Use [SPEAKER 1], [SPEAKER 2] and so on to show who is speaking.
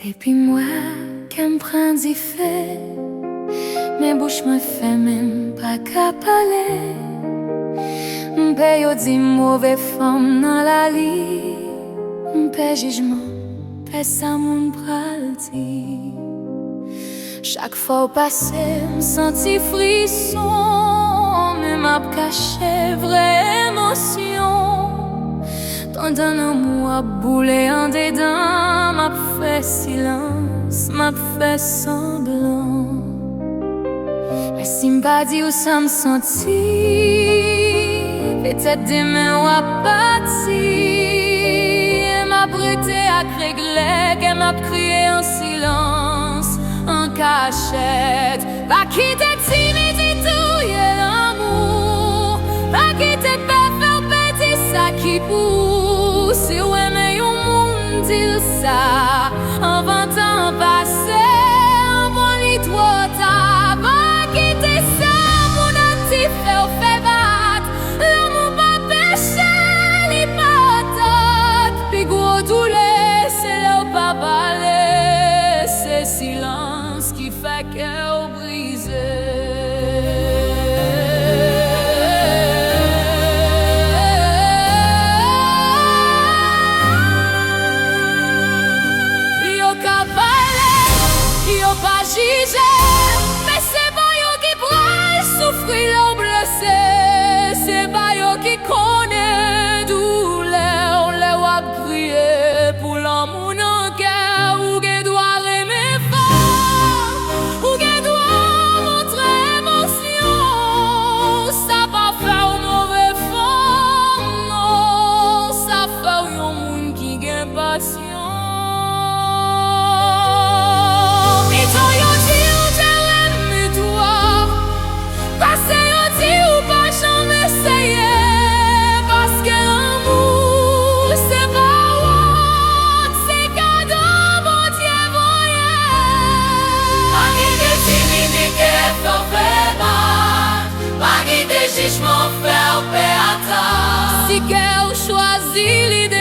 [SPEAKER 1] Et puis moi, qu'elle me prend d'y fait, mes bouches me fait même pas qu'à parler. M'paye au dit mauvais femme dans la lit, m'paye jugement, paye ça mon pral dit. Chaque fois au passé, m'senti frisson, mais m'a caché vraie émotion. Tant d'un amour à bouler en dedans, m'a fait silence, m'a fait semblant. Mais si m'pas dit où ça me sentit, peut-être demain ou à partir. Elle m'a prêté à régler, qu'elle m'a crié en silence, en cachette. Va quitter timidité, l'amour. Va quitter pas faire petit ça qui pousse. Si ouais mais au monde dit ça, en 20 ans passé, en bon lit trop tard. Va quitter ça, mon actif fait battre. L'amour pas péché, il pas tort. Puis gros douleur, c'est là où pas parler. C'est silence qui fait cœur brisé. Mais c'est pas yo qui pourrait souffrir l'on blessé. C'est pas yo qui connaît douleur. On les voit crier pour l'amour dans cœur. Ou qui doit aimer fort, ou qui doit montrer émotion. Ça pas faire un mauvais fond, non. Ça fait un monde qui gagne passion. Si qu'elle choisit l'idée